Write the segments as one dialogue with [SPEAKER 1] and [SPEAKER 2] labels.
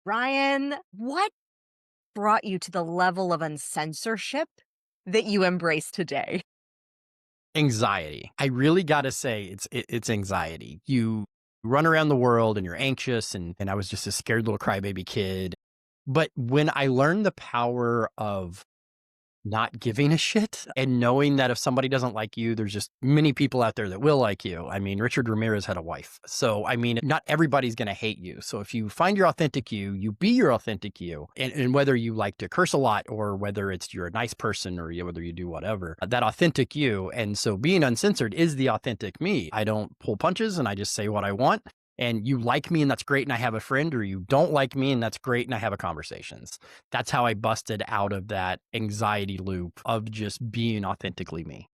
[SPEAKER 1] Ryan, what brought you to the level of uncensorship that you embrace today?
[SPEAKER 2] Anxiety. I really gotta say it's anxiety. You run around the world and you're anxious and I was just a scared little crybaby kid. But when I learned the power of not giving a shit and knowing that if somebody doesn't like you, there's just many people out there that will like you. I mean, Richard Ramirez had a wife. So, I mean, not everybody's going to hate you. So if you find your authentic you, you be your authentic you. And whether you like to curse a lot or whether it's you're a nice person or whether you do whatever, that authentic you. And so being uncensored is the authentic me. I don't pull punches and I just say what I want. And you like me and that's great and I have a friend, or you don't like me and that's great and I have a conversations. That's how I busted out of that anxiety loop of just being authentically me.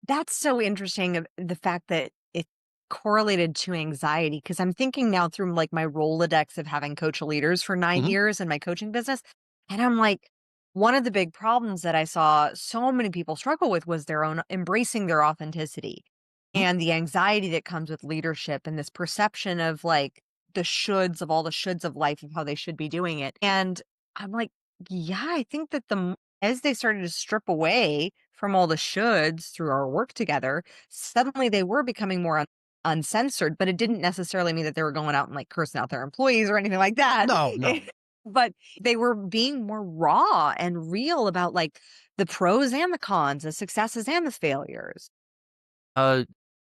[SPEAKER 1] That's so interesting of the fact that it correlated to anxiety because I'm thinking now through like my Rolodex of having coach leaders for 9
[SPEAKER 2] Mhm.
[SPEAKER 1] years in my coaching business. And I'm like, one of the big problems that I saw so many people struggle with was their own embracing their authenticity
[SPEAKER 2] Mhm.
[SPEAKER 1] and the anxiety that comes with leadership and this perception of like the shoulds of all the shoulds of life of how they should be doing it. And I'm like, yeah, I think that as they started to strip away from all the shoulds through our work together, suddenly they were becoming more uncensored, but it didn't necessarily mean that they were going out and like cursing out their employees or anything like that.
[SPEAKER 2] No, no.
[SPEAKER 1] But they were being more raw and real about like the pros and the cons, the successes and the failures.
[SPEAKER 2] A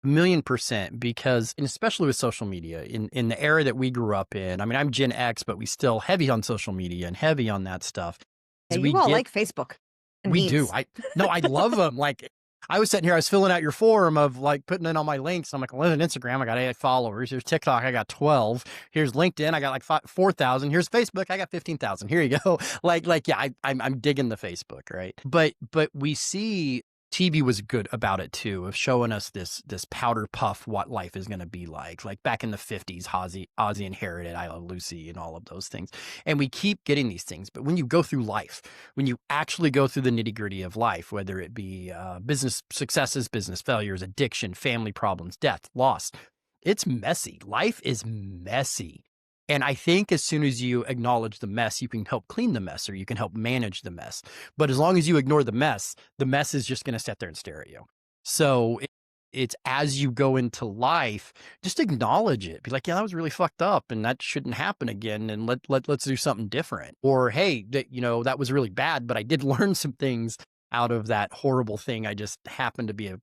[SPEAKER 2] million percent, because and especially with social media in the era that we grew up in. I mean, I'm Gen X, but we still heavy on social media and heavy on that stuff.
[SPEAKER 1] Yeah,
[SPEAKER 2] As we
[SPEAKER 1] you all
[SPEAKER 2] get
[SPEAKER 1] like Facebook and
[SPEAKER 2] We do.
[SPEAKER 1] memes.
[SPEAKER 2] I No, I love them. Like I was sitting here, I was filling out your form of like putting in all my links. I'm like, well, on Instagram, I got 8 followers. Here's TikTok, I got 12. Here's LinkedIn, I got like 4,000. Here's Facebook, I got 15,000. Here you go. Yeah, I'm digging the Facebook, right? But we see TV was good about it too, of showing us this powder puff what life is going to be like. Like back in the 50s, Ozzy inherited I Love Lucy and all of those things. And we keep getting these things. But when you go through life, when you actually go through the nitty gritty of life, whether it be business successes, business failures, addiction, family problems, death, loss, it's messy. Life is messy. And I think as soon as you acknowledge the mess, you can help clean the mess or you can help manage the mess. But as long as you ignore the mess is just going to sit there and stare at you. So it's as you go into life, just acknowledge it. Be like, yeah, that was really fucked up and that shouldn't happen again. And let's do something different. Or, hey, that was really bad, but I did learn some things out of that horrible thing I just happened to be a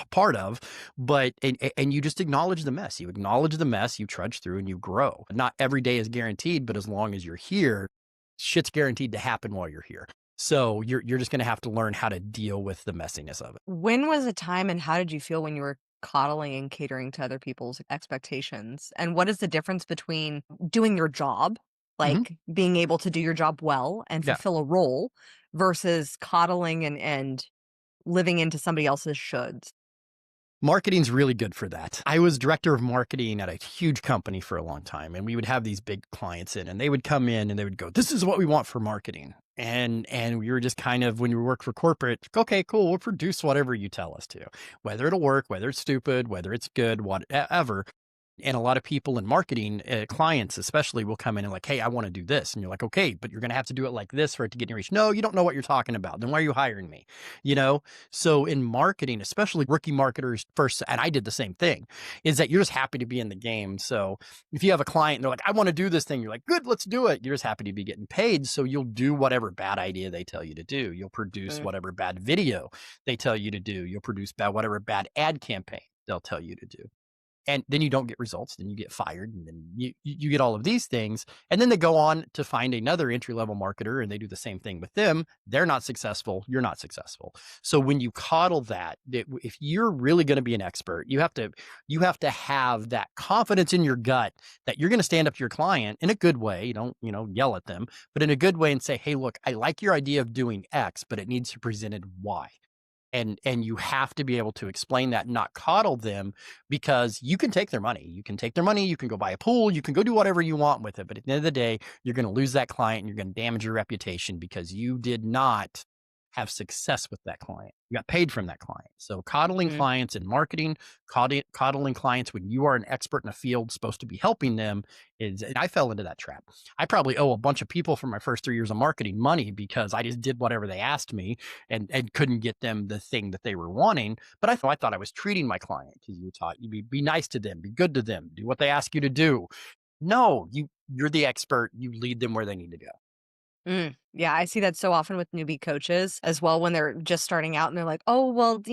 [SPEAKER 2] part of. But and you just acknowledge the mess. You acknowledge the mess, you trudge through and you grow. Not every day is guaranteed, but as long as you're here, shit's guaranteed to happen while you're here. So you're just going to have to learn how to deal with the messiness of it.
[SPEAKER 1] When was a time and how did you feel when you were coddling and catering to other people's expectations? And what is the difference between doing your job,
[SPEAKER 2] Mhm.
[SPEAKER 1] like being able to do your job well and
[SPEAKER 2] Yeah.
[SPEAKER 1] fulfill a role versus coddling and living into somebody else's shoulds?
[SPEAKER 2] Marketing's really good for that. I was director of marketing at a huge company for a long time, and we would have these big clients in, and they would come in and they would go, "This is what we want for marketing." And we were just kind of, when you work for corporate, okay, cool, we'll produce whatever you tell us to, whether it'll work, whether it's stupid, whether it's good, whatever. And a lot of people in marketing, clients especially, will come in and like, hey, I want to do this. And you're like, okay, but you're going to have to do it like this for it to get your reach. No, you don't know what you're talking about. Then why are you hiring me? You know? So in marketing, especially rookie marketers first, and I did the same thing, is that you're just happy to be in the game. So if you have a client and they're like, I want to do this thing, you're like, good, let's do it. You're just happy to be getting paid. So you'll do whatever bad idea they tell you to do. You'll produce
[SPEAKER 1] Mm.
[SPEAKER 2] whatever bad video they tell you to do. You'll produce whatever bad ad campaign they'll tell you to do, and then you don't get results, then you get fired, and then you get all of these things, and then they go on to find another entry level marketer and they do the same thing with them. They're not successful, you're not successful. So when you coddle that, if you're really going to be an expert, you have to have that confidence in your gut that you're going to stand up to your client in a good way. You don't yell at them, but in a good way, and say, hey, look, I like your idea of doing X, but it needs to be presented Y. And you have to be able to explain that, not coddle them, because you can take their money. You can take their money, you can go buy a pool, you can go do whatever you want with it. But at the end of the day, you're going to lose that client and you're going to damage your reputation because you did not have success with that client. You got paid from that client. So coddling
[SPEAKER 1] Mhm.
[SPEAKER 2] clients in marketing, coddling clients when you are an expert in a field supposed to be helping them is, and I fell into that trap. I probably owe a bunch of people from my first 3 years of marketing money because I just did whatever they asked me and couldn't get them the thing that they were wanting. But I thought I was treating my client because you taught you be nice to them, be good to them, do what they ask you to do. No, you're the expert. You lead them where they need to go.
[SPEAKER 1] Yeah, I see that so often with newbie coaches as well when they're just starting out and they're like, "Oh, well,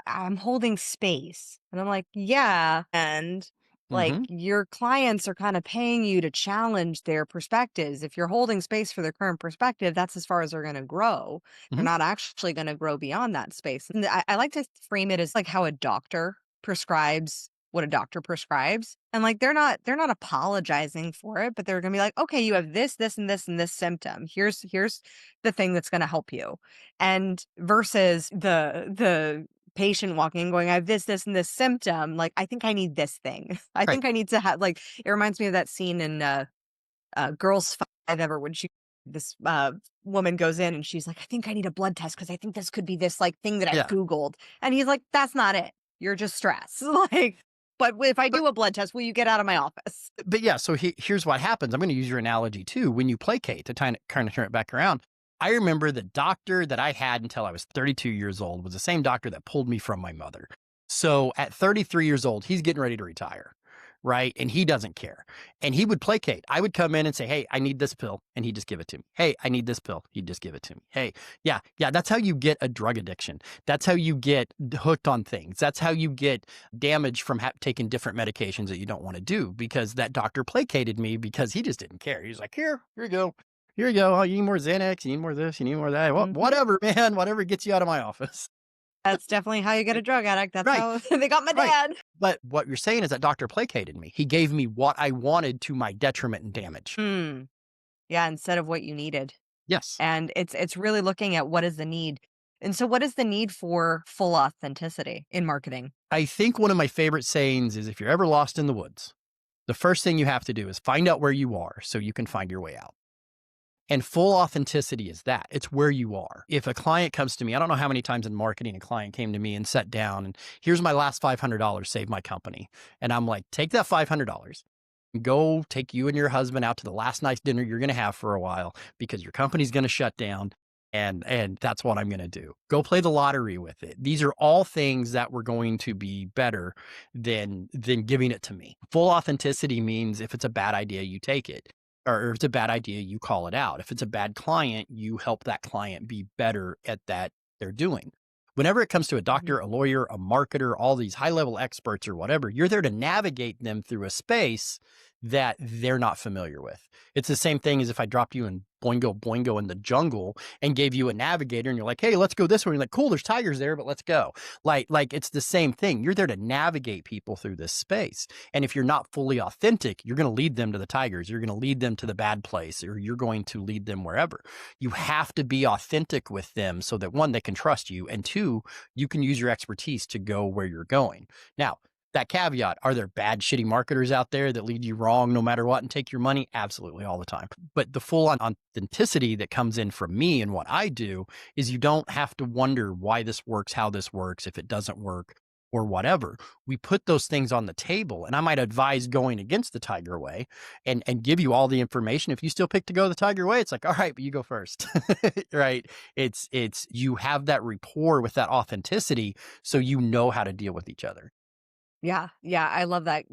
[SPEAKER 1] I'm holding space." And I'm like, "Yeah." And like
[SPEAKER 2] Hmm.
[SPEAKER 1] your clients are kind of paying you to challenge their perspectives. If you're holding space for their current perspective, that's as far as they're going to grow. They're
[SPEAKER 2] Hmm.
[SPEAKER 1] not actually going to grow beyond that space. And I like to frame it as like how a doctor prescribes what a doctor prescribes. And like they're not apologizing for it, but they're gonna be like, okay, you have this, this, and this, and this symptom. Here's the thing that's gonna help you. And versus the patient walking in going, I have this, and this symptom. Like, I think I need this thing. I
[SPEAKER 2] Right.
[SPEAKER 1] think I need to have like it reminds me of that scene in Girls Five Ever when this woman goes in and she's like, I think I need a blood test because I think this could be this like thing that I've
[SPEAKER 2] Yeah.
[SPEAKER 1] Googled. And he's like, that's not it. You're just stressed. Like, but if I
[SPEAKER 2] But
[SPEAKER 1] do a blood test, will you get out of my office?
[SPEAKER 2] yeah. So here's what happens. I'm going to use your analogy too. When you placate to kind of turn it back around. I remember the doctor that I had until I was 32 years old was the same doctor that pulled me from my mother. So at 33 years old, he's getting ready to retire. Right. And he doesn't care. And he would placate. I would come in and say, hey, I need this pill. And he'd just give it to me. Hey, I need this pill. He'd just give it to me. Hey, yeah, yeah. That's how you get a drug addiction. That's how you get hooked on things. That's how you get damage from taking different medications that you don't want to do because that doctor placated me because he just didn't care. He's like, here you go. Here you go. Oh, you need more Xanax. You need more this. You need more that.
[SPEAKER 1] Hmm.
[SPEAKER 2] Whatever, man. Whatever gets you out of my office.
[SPEAKER 1] That's definitely how you get a drug addict. That's
[SPEAKER 2] Right.
[SPEAKER 1] how they got my
[SPEAKER 2] Right.
[SPEAKER 1] dad.
[SPEAKER 2] But what you're saying is that doctor placated me. He gave me what I wanted to my detriment and damage.
[SPEAKER 1] Hmm. Yeah, instead of what you needed.
[SPEAKER 2] Yes.
[SPEAKER 1] And it's really looking at what is the need. And so what is the need for full authenticity in marketing?
[SPEAKER 2] I think one of my favorite sayings is if you're ever lost in the woods, the first thing you have to do is find out where you are so you can find your way out. And full authenticity is that it's where you are. If a client comes to me, I don't know how many times in marketing a client came to me and sat down and here's my last $500, save my company. And I'm like, take that $500, go take you and your husband out to the last nice dinner you're going to have for a while because your company's going to shut down and that's what I'm going to do. Go play the lottery with it. These are all things that were going to be better than giving it to me. Full authenticity means if it's a bad idea you take it, or if it's a bad idea you call it out. If it's a bad client, you help that client be better at that they're doing. Whenever it comes to a
[SPEAKER 1] Mhm.
[SPEAKER 2] doctor, a lawyer, a marketer, all these high level experts or whatever, you're there to navigate them through a space that they're not familiar with. It's the same thing as if I dropped you in Boingo Boingo in the jungle and gave you a navigator and you're like, hey, let's go this way. You're like, cool, there's tigers there, but let's go. Like it's the same thing. You're there to navigate people through this space. And if you're not fully authentic, you're going to lead them to the tigers. You're going to lead them to the bad place, or you're going to lead them wherever. You have to be authentic with them so that one, they can trust you. And two, you can use your expertise to go where you're going. Now, that caveat, are there bad, shitty marketers out there that lead you wrong no matter what and take your money? Absolutely, all the time. But the full on authenticity that comes in from me and what I do is you don't have to wonder why this works, how this works, if it doesn't work, or whatever. We put those things on the table, and I might advise going against the Tiger Way and give you all the information. If you still pick to go the Tiger Way, it's like, all right, but you go first. Right. It's you have that rapport with that authenticity so you know how to deal with each other.
[SPEAKER 1] Yeah, yeah, I love that.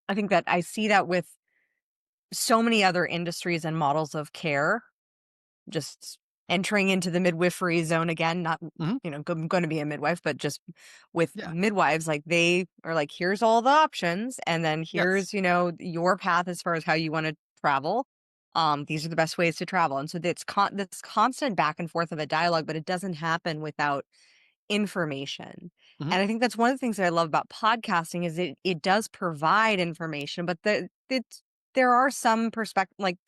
[SPEAKER 1] I think that I see that with so many other industries and models of care, just entering into the midwifery zone again, not,
[SPEAKER 2] Mhm.
[SPEAKER 1] I'm going to be a midwife, but just with
[SPEAKER 2] Yeah.
[SPEAKER 1] midwives, like they are like, here's all the options. And then
[SPEAKER 2] Yes.
[SPEAKER 1] here's, your path as far as how you want to travel. These are the best ways to travel. And so it's this constant back and forth of a dialogue, but it doesn't happen without information.
[SPEAKER 2] Mhm.
[SPEAKER 1] And I think that's one of the things that I love about podcasting is it does provide information, but there are some like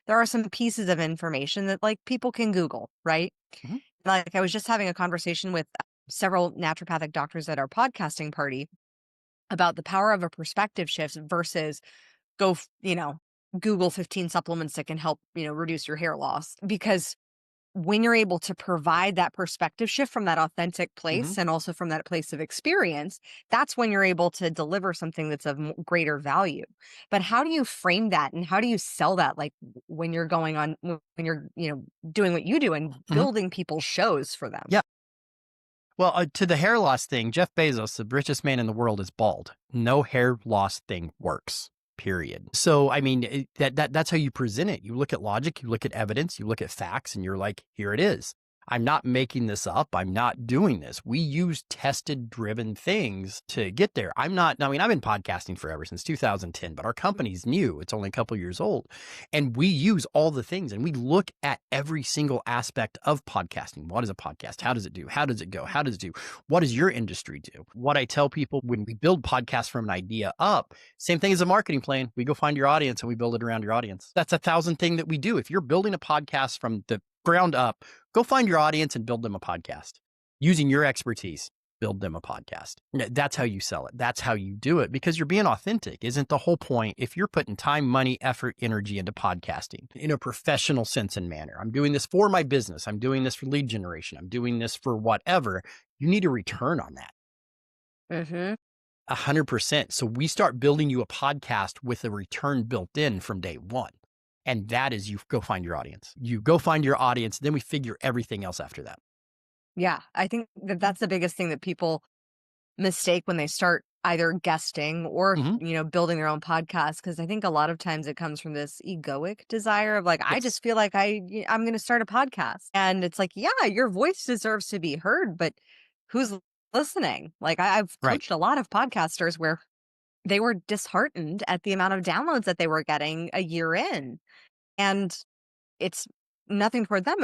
[SPEAKER 1] there are some pieces of information that like people can Google, right?
[SPEAKER 2] Mhm.
[SPEAKER 1] Like I was just having a conversation with several naturopathic doctors at our podcasting party about the power of a perspective shift versus Google 15 supplements that can help, reduce your hair loss because when you're able to provide that perspective shift from that authentic
[SPEAKER 2] Mhm.
[SPEAKER 1] place and also from that place of experience, that's when you're able to deliver something that's of greater value. But how do you frame that and how do you sell that? Like when you're going on, when you're, doing what you do and
[SPEAKER 2] Mhm.
[SPEAKER 1] building people's shows for them?
[SPEAKER 2] Yeah. Well, to the hair loss thing, Jeff Bezos, the richest man in the world, is bald. No hair loss thing works. Period. So, I mean, that's how you present it. You look at logic, you look at evidence, you look at facts, and you're like, here it is. I'm not making this up. I'm not doing this. We use tested driven things to get there. I mean, I've been podcasting forever since 2010, but our company's new. It's only a couple years old. And we use all the things and we look at every single aspect of podcasting. What is a podcast? How does it do? How does it go? How does it do? What does your industry do? What I tell people when we build podcasts from an idea up, same thing as a marketing plan. We go find your audience and we build it around your audience. That's 1,000 thing that we do. If you're building a podcast from the ground up, go find your audience and build them a podcast using your expertise. Build them a podcast. That's how you sell it. That's how you do it because you're being authentic. Isn't the whole point? If you're putting time, money, effort, energy into podcasting in a professional sense and manner, I'm doing this for my business. I'm doing this for lead generation. I'm doing this for whatever. You need a return on that.
[SPEAKER 1] Hmm.
[SPEAKER 2] 100%. So we start building you a podcast with a return built in from day one. And that is you go find your audience. You go find your audience. Then we figure everything else after that.
[SPEAKER 1] Yeah, I think that that's the biggest thing that people mistake when they start either guesting or
[SPEAKER 2] Mm-hmm.
[SPEAKER 1] building their own podcast, because I think a lot of times it comes from this egoic desire of like, I
[SPEAKER 2] Yes.
[SPEAKER 1] just feel like I'm going to start a podcast, and it's like, yeah, your voice deserves to be heard, but who's listening? Like I've
[SPEAKER 2] Right.
[SPEAKER 1] coached a lot of podcasters where they were disheartened at the amount of downloads that they were getting a year in, and it's nothing toward them.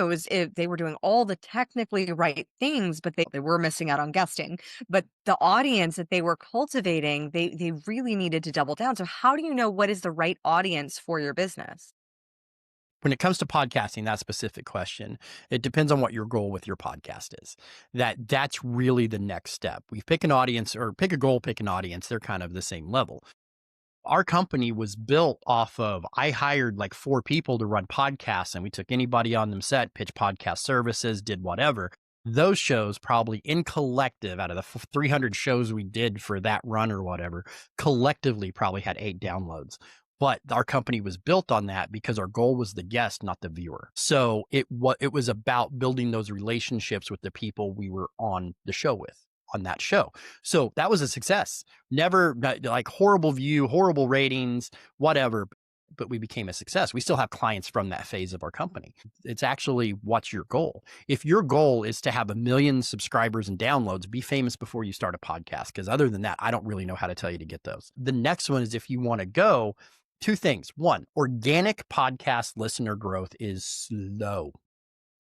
[SPEAKER 1] They were doing all the technically right things, but they were missing out on guesting. But the audience that they were cultivating, they really needed to double down. So how do you know what is the right audience for your business?
[SPEAKER 2] When it comes to podcasting, that specific question, it depends on what your goal with your podcast is. That's really the next step. We pick an audience or pick a goal, pick an audience. They're kind of the same level. Our company was built off of I hired like 4 people to run podcasts and we took anybody on them set, pitch podcast services, did whatever. Those shows probably in collective out of the 300 shows we did for that run or whatever, collectively probably had 8 downloads. But our company was built on that because our goal was the guest, not the viewer. So it was about building those relationships with the people we were on the show with on that show. So that was a success. Never like horrible view, horrible ratings, whatever. But we became a success. We still have clients from that phase of our company. It's actually what's your goal? If your goal is to have 1 million subscribers and downloads, be famous before you start a podcast. Because other than that, I don't really know how to tell you to get those. The next one is if you want to go, 2 things. One, organic podcast listener growth is slow.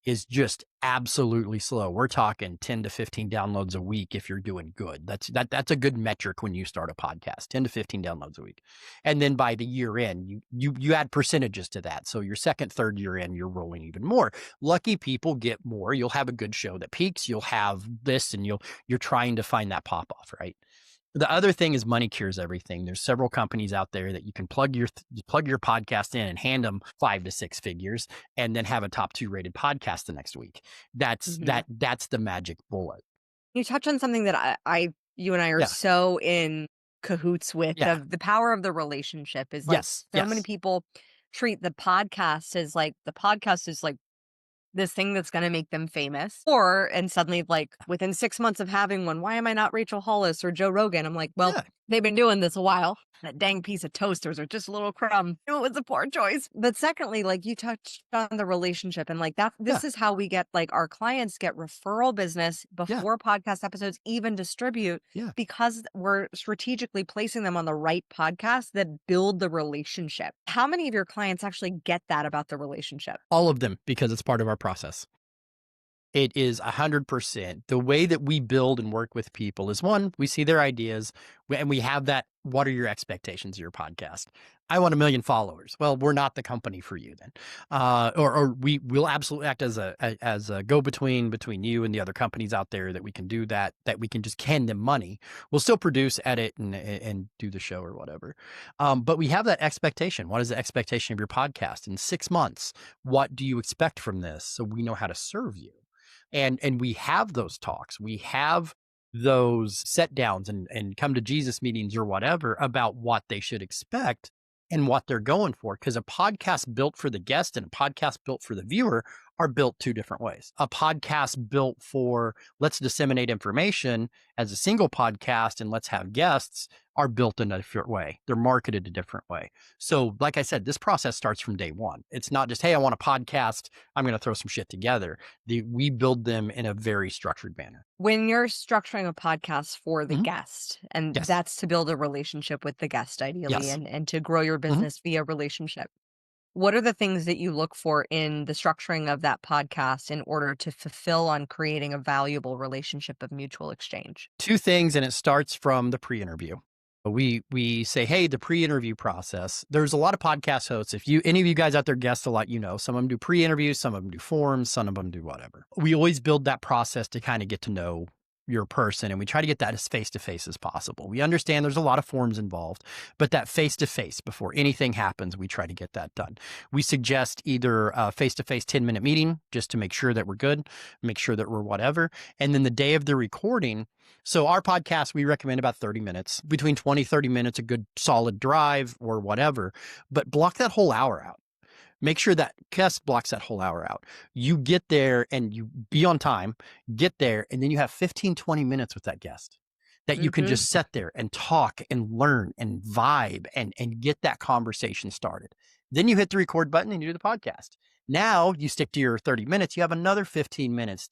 [SPEAKER 2] Is just absolutely slow. We're talking 10 to 15 downloads a week if you're doing good. That's a good metric when you start a podcast, 10 to 15 downloads a week. And then by the year end, you add percentages to that. So your second, third year in, you're rolling even more. Lucky people get more. You'll have a good show that peaks. You'll have this and you're trying to find that pop off, right? The other thing is money cures everything. There's several companies out there that you can plug your podcast in and hand them 5 to 6 figures and then have a top 2 rated podcast the next week.
[SPEAKER 1] Hmm.
[SPEAKER 2] That's the magic bullet.
[SPEAKER 1] You touch on something that you and I are
[SPEAKER 2] Yeah.
[SPEAKER 1] so in cahoots with,
[SPEAKER 2] Yeah.
[SPEAKER 1] of the power of the relationship. Is like
[SPEAKER 2] Yes.
[SPEAKER 1] so many
[SPEAKER 2] Yes.
[SPEAKER 1] people treat the podcast is like this thing that's gonna make them famous. And suddenly, like, within 6 months of having one, why am I not Rachel Hollis or Joe Rogan? I'm like, well,
[SPEAKER 2] Yeah.
[SPEAKER 1] they've been doing this a while. That dang piece of toasters or just a little crumb. It was a poor choice. But secondly, like you touched on the relationship, and like that
[SPEAKER 2] Yeah.
[SPEAKER 1] this is how we get, like, our clients get referral business
[SPEAKER 2] Yeah.
[SPEAKER 1] before podcast episodes even distribute,
[SPEAKER 2] Yeah.
[SPEAKER 1] because we're strategically placing them on the right podcasts that build the relationship. How many of your clients actually get that about the relationship?
[SPEAKER 2] All of them because it's part of our process. It is 100%. The way that we build and work with people is one, we see their ideas and we have that. What are your expectations of your podcast? I want 1 million followers. Well, we're not the company for you then. Or we will absolutely act as a go between you and the other companies out there that we can do that we can just can them money. We'll still produce, edit, and do the show or whatever. But we have that expectation. What is the expectation of your podcast in 6 months? What do you expect from this? So we know how to serve you. And we have those talks. We have those set downs and come to Jesus meetings or whatever about what they should expect and what they're going for. Because a podcast built for the guest and a podcast built for the viewer are built two different ways. A podcast built for let's disseminate information as a single podcast and let's have guests are built in a different way. They're marketed a different way. So, like I said, this process starts from day one. It's not just, hey, I want a podcast. I'm going to throw some shit together. We build them in a very structured manner.
[SPEAKER 1] When you're structuring a podcast for the
[SPEAKER 2] Mhm.
[SPEAKER 1] guest, and
[SPEAKER 2] Yes.
[SPEAKER 1] that's to build a relationship with the guest ideally
[SPEAKER 2] Yes.
[SPEAKER 1] and to grow your
[SPEAKER 2] Mhm.
[SPEAKER 1] business via relationship. What are the things that you look for in the structuring of that podcast in order to fulfill on creating a valuable relationship of mutual exchange?
[SPEAKER 2] Two things, and it starts from the pre-interview. We say, hey, the pre-interview process. There's a lot of podcast hosts. If you any of you guys out there guest a lot, you know, some of them do pre-interviews, some of them do forums, some of them do whatever. We always build that process to kind of get to know your person, and we try to get that as face-to-face as possible. We understand there's a lot of forms involved, but that face-to-face before anything happens, we try to get that done. We suggest either a face-to-face 10-minute meeting just to make sure that we're good, make sure that we're whatever. And then the day of the recording, so our podcast, we recommend about 30 minutes, between 20, 30 minutes, a good solid drive or whatever, but block that whole hour out. Make sure that guest blocks that whole hour out. You get there and you be on time, get there, and then you have 15, 20 minutes with that guest that you can
[SPEAKER 1] Mhm.
[SPEAKER 2] just sit there and talk and learn and vibe and get that conversation started. Then you hit the record button and you do the podcast. Now you stick to your 30 minutes. You have another 15 minutes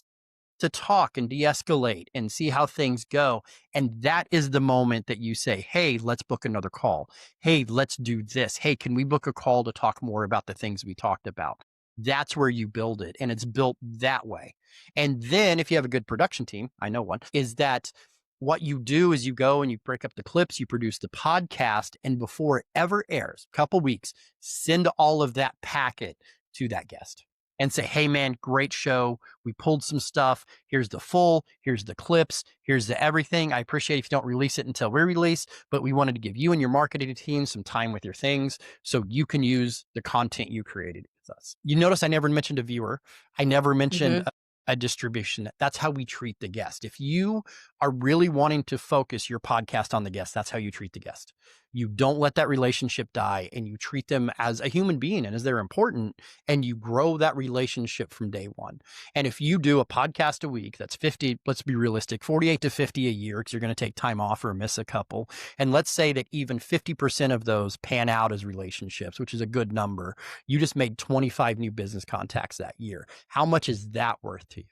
[SPEAKER 2] to talk and de-escalate and see how things go. And that is the moment that you say, hey, let's book another call. Hey, let's do this. Hey, can we book a call to talk more about the things we talked about? That's where you build it. And it's built that way. And then if you have a good production team, I know one, is that what you do is you go and you break up the clips, you produce the podcast, and before it ever airs, a couple weeks, send all of that packet to that guest and say, hey man, great show. We pulled some stuff. Here's the full, here's the clips, here's the everything. I appreciate if you don't release it until we release, but we wanted to give you and your marketing team some time with your things so you can use the content you created with us. You notice I never mentioned a viewer. I never mentioned
[SPEAKER 1] Mhm.
[SPEAKER 2] a distribution. That's how we treat the guest. If you are really wanting to focus your podcast on the guest, that's how you treat the guest. You don't let that relationship die and you treat them as a human being and as they're important and you grow that relationship from day one. And if you do a podcast a week, that's 50, let's be realistic, 48 to 50 a year because you're going to take time off or miss a couple. And let's say that even 50% of those pan out as relationships, which is a good number. You just made 25 new business contacts that year. How much is that worth to you?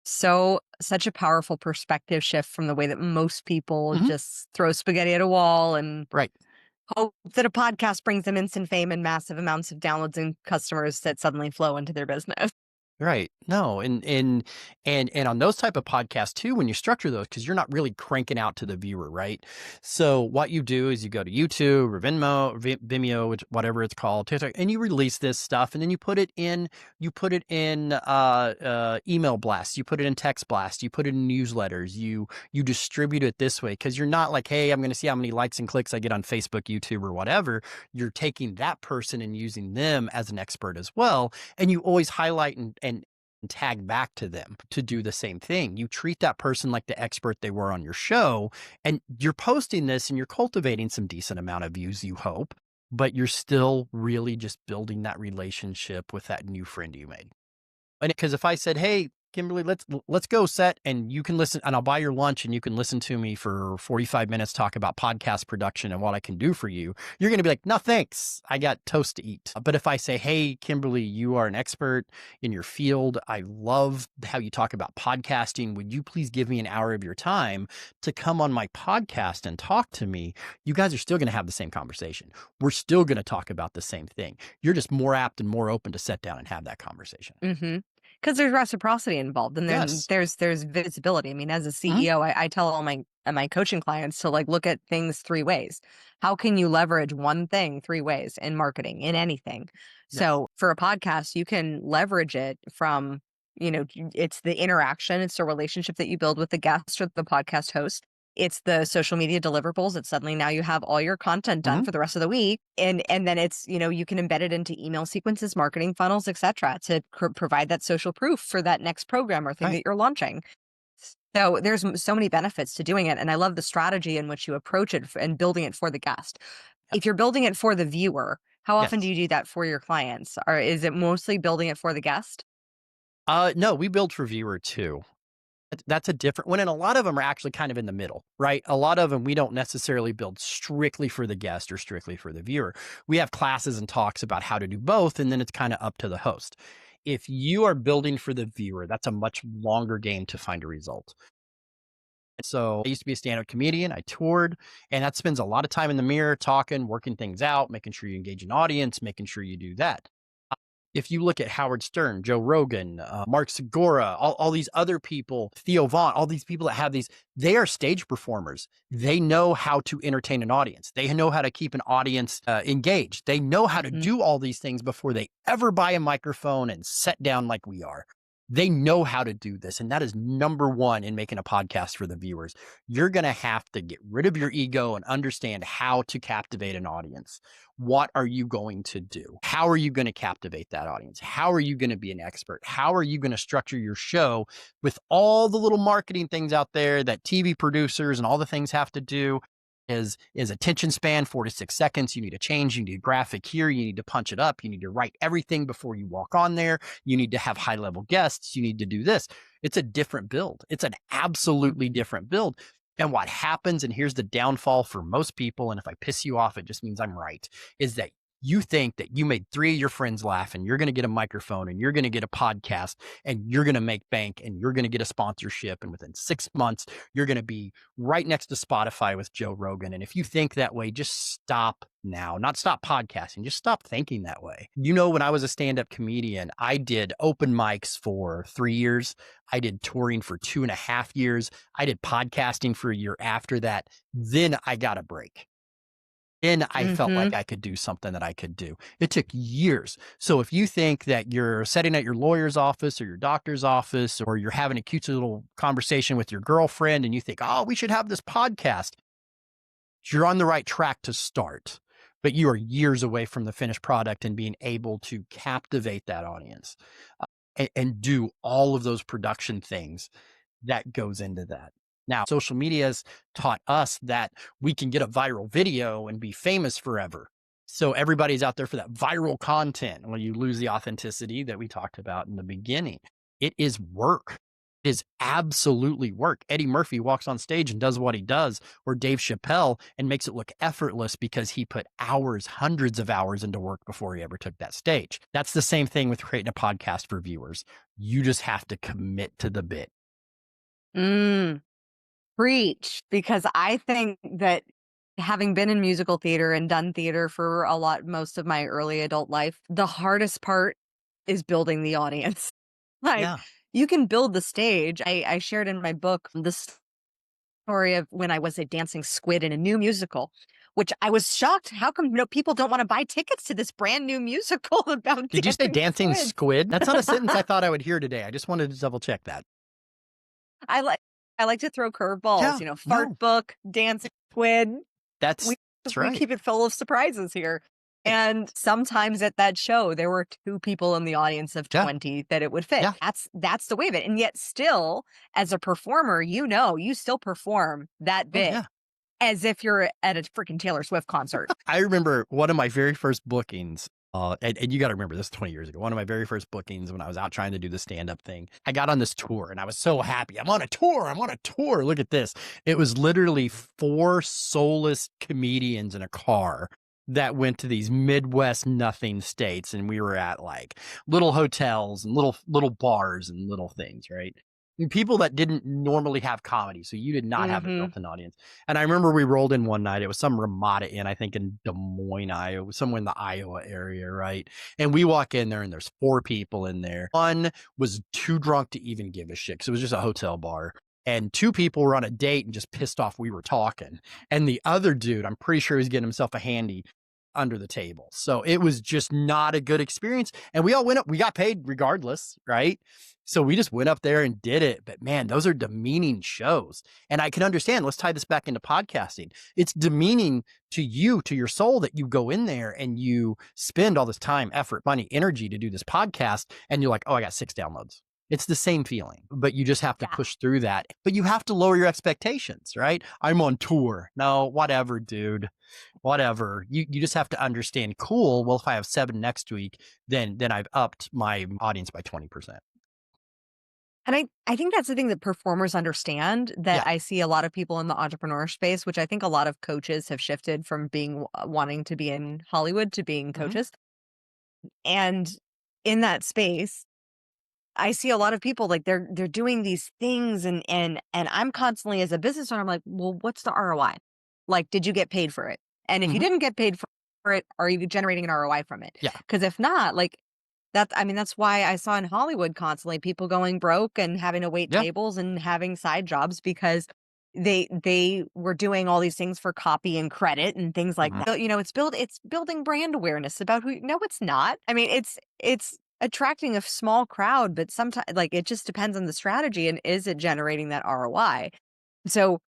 [SPEAKER 1] So, such a powerful perspective shift from the way that most people
[SPEAKER 2] Mhm.
[SPEAKER 1] just throw spaghetti at a wall and
[SPEAKER 2] Right.
[SPEAKER 1] hope that a podcast brings them instant fame and massive amounts of downloads and customers that suddenly flow into their business.
[SPEAKER 2] Right. No, and on those type of podcasts too, when you structure those, because you're not really cranking out to the viewer, right? So what you do is you go to YouTube or Vimeo, which whatever it's called, TikTok, and you release this stuff, and then you put it in email blasts, you put it in text blasts, you put it in newsletters, you distribute it this way because you're not like, hey, I'm going to see how many likes and clicks I get on Facebook, YouTube, or whatever. You're taking that person and using them as an expert as well. And you always highlight and tag back to them to do the same thing. You treat that person like the expert they were on your show, and you're posting this and you're cultivating some decent amount of views, you hope, but you're still really just building that relationship with that new friend you made. And because if I said, hey, Kimberly, let's go set and you can listen and I'll buy your lunch and you can listen to me for 45 minutes talk about podcast production and what I can do for you, you're going to be like, no, thanks. I got toast to eat. But if I say, hey, Kimberly, you are an expert in your field. I love how you talk about podcasting. Would you please give me an hour of your time to come on my podcast and talk to me? You guys are still going to have the same conversation. We're still going to talk about the same thing. You're just more apt and more open to sit down and have that conversation.
[SPEAKER 1] Mhm. 'Cause there's reciprocity involved, and then
[SPEAKER 2] Yes.
[SPEAKER 1] there's visibility. I mean, as a
[SPEAKER 2] Mhm.
[SPEAKER 1] CEO, I tell all my coaching clients to, like, look at things 3 ways. How can you leverage one thing 3 ways in marketing, in anything?
[SPEAKER 2] Yes.
[SPEAKER 1] So, for a podcast, you can leverage it from, it's the interaction, it's the relationship that you build with the guest or the podcast host. It's the social media deliverables. It's suddenly now you have all your content done
[SPEAKER 2] Mhm.
[SPEAKER 1] for the rest of the week, and then it's, you can embed it into email sequences, marketing funnels, etc., to provide that social proof for that next program or thing
[SPEAKER 2] Right.
[SPEAKER 1] that you're launching. So there's so many benefits to doing it, and I love the strategy in which you approach it and building it for the guest. If
[SPEAKER 2] Yes.
[SPEAKER 1] you're building it for the viewer, how often do
[SPEAKER 2] Yes.
[SPEAKER 1] you do that for your clients? Or is it mostly building it for the guest?
[SPEAKER 2] No, we build for viewer too. That's a different one, and a lot of them are actually kind of in the middle, right? A lot of them we don't necessarily build strictly for the guest or strictly for the viewer. We have classes and talks about how to do both, and then it's kind of up to the host. If you are building for the viewer, that's a much longer game to find a result. So I used to be a stand-up comedian. I toured, and that spends a lot of time in the mirror, talking, working things out, making sure you engage an audience, making sure you do that. If you look at Howard Stern, Joe Rogan, Mark Segura, all these other people, Theo Vaughn, all these people that have these, they are stage performers. They know how to entertain an audience. They know how to keep an audience engaged. They know how to
[SPEAKER 1] Mhm.
[SPEAKER 2] do all these things before they ever buy a microphone and sit down like we are. They know how to do this. And that is number one in making a podcast for the viewers. You're going to have to get rid of your ego and understand how to captivate an audience. What are you going to do? How are you going to captivate that audience? How are you going to be an expert? How are you going to structure your show with all the little marketing things out there that TV producers and all the things have to do? Is attention span 4 to 6 seconds? You need to change. You need a graphic here. You need to punch it up. You need to write everything before you walk on there. You need to have high level guests. You need to do this. It's a different build. It's an absolutely
[SPEAKER 1] Mhm.
[SPEAKER 2] different build. And what happens, and here's the downfall for most people, and if I piss you off, it just means I'm right, is that you think that you made 3 of your friends laugh and you're going to get a microphone and you're going to get a podcast and you're going to make bank and you're going to get a sponsorship. And within 6 months, you're going to be right next to Spotify with Joe Rogan. And if you think that way, just stop now, not stop podcasting, just stop thinking that way. When I was a stand up comedian, I did open mics for 3 years. I did touring for 2.5 years. I did podcasting for a year after that. Then I got a break. Then I felt like
[SPEAKER 1] Mhm.
[SPEAKER 2] I could do something that I could do. It took years. So if you think that you're sitting at your lawyer's office or your doctor's office, or you're having a cute little conversation with your girlfriend and you think, oh, we should have this podcast, you're on the right track to start. But you are years away from the finished product and being able to captivate that audience and do all of those production things that goes into that. Now, social media has taught us that we can get a viral video and be famous forever. So everybody's out there for that viral content. When you lose the authenticity that we talked about in the beginning, it is work. It is absolutely work. Eddie Murphy walks on stage and does what he does, or Dave Chappelle, and makes it look effortless because he put hours, hundreds of hours into work before he ever took that stage. That's the same thing with creating a podcast for viewers. You just have to commit to the bit.
[SPEAKER 1] Mm. Preach, because I think that having been in musical theater and done theater for most of my early adult life, the hardest part is building the audience. Like,
[SPEAKER 2] Yeah.
[SPEAKER 1] you can build the stage. I shared in my book the story of when I was a dancing squid in a new musical, which I was shocked. How come people don't want to buy tickets to this brand new musical about
[SPEAKER 2] Did you say
[SPEAKER 1] dancing
[SPEAKER 2] dancing
[SPEAKER 1] squids?
[SPEAKER 2] squid? That's not a sentence I thought I would hear today. I just wanted to double check that.
[SPEAKER 1] I like I like to throw curveballs,
[SPEAKER 2] Yeah.
[SPEAKER 1] fart
[SPEAKER 2] No,
[SPEAKER 1] book, dancing squid.
[SPEAKER 2] that's
[SPEAKER 1] We
[SPEAKER 2] that's
[SPEAKER 1] we
[SPEAKER 2] right.
[SPEAKER 1] keep it full of surprises here.
[SPEAKER 2] Right.
[SPEAKER 1] And sometimes at that show, there were 2 people in the audience of
[SPEAKER 2] Yeah.
[SPEAKER 1] 20 that it would fit.
[SPEAKER 2] Yeah.
[SPEAKER 1] That's the way of it. And yet still, as a performer, you still perform that
[SPEAKER 2] Oh,
[SPEAKER 1] bit
[SPEAKER 2] yeah.
[SPEAKER 1] as if you're at a freaking Taylor Swift concert.
[SPEAKER 2] I remember one of my very first bookings, and you got to remember this is 20 years ago. One of my very first bookings when I was out trying to do the stand up thing, I got on this tour and I was so happy. I'm on a tour. I'm on a tour. Look at this. It was literally 4 soulless comedians in a car that went to these Midwest nothing states. And we were at like little hotels and little bars and little things, right? people that didn't normally have comedy. So you did not have a
[SPEAKER 1] Mhm.
[SPEAKER 2] built-in audience. And I remember we rolled in one night. It was some Ramada Inn, I think in Des Moines, Iowa, somewhere in the Iowa area, right? And we walk in there and there's 4 people in there. One was too drunk to even give a shit because it was just a hotel bar. And 2 people were on a date and just pissed off we were talking. And the other dude, I'm pretty sure he's getting himself a handy under the table. So it was just not a good experience. And we all went up, we got paid regardless, right? So we just went up there and did it. But man, those are demeaning shows. And I can understand, let's tie this back into podcasting. It's demeaning to you, to your soul, that you go in there and you spend all this time, effort, money, energy to do this podcast. And you're like, oh, I got 6 downloads. It's the same feeling, but you just have to
[SPEAKER 1] Yeah.
[SPEAKER 2] push through that. But you have to lower your expectations, right? I'm on tour. No, whatever, dude. Whatever. You just have to understand, cool. Well, if I have 7 next week, then I've upped my audience by 20%.
[SPEAKER 1] And I think that's the thing that performers understand, that
[SPEAKER 2] Yeah.
[SPEAKER 1] I see a lot of people in the entrepreneur space, which I think a lot of coaches have shifted from being wanting to be in Hollywood to being
[SPEAKER 2] Hmm.
[SPEAKER 1] coaches. And in that space, I see a lot of people like they're doing these things, and I'm constantly as a business owner, I'm like, well, what's the ROI? Like, did you get paid for it? And if you
[SPEAKER 2] Hmm.
[SPEAKER 1] didn't get paid for it, are you generating an ROI from it?
[SPEAKER 2] Yeah.
[SPEAKER 1] Because if not, like I mean, that's why I saw in Hollywood constantly people going broke and having to wait
[SPEAKER 2] Yeah.
[SPEAKER 1] tables and having side jobs because they were doing all these things for copy and credit and things like
[SPEAKER 2] Hmm.
[SPEAKER 1] that. It's building brand awareness about who. No, it's not. I mean, it's attracting a small crowd, but sometimes like it just depends on the strategy and is it generating that ROI. So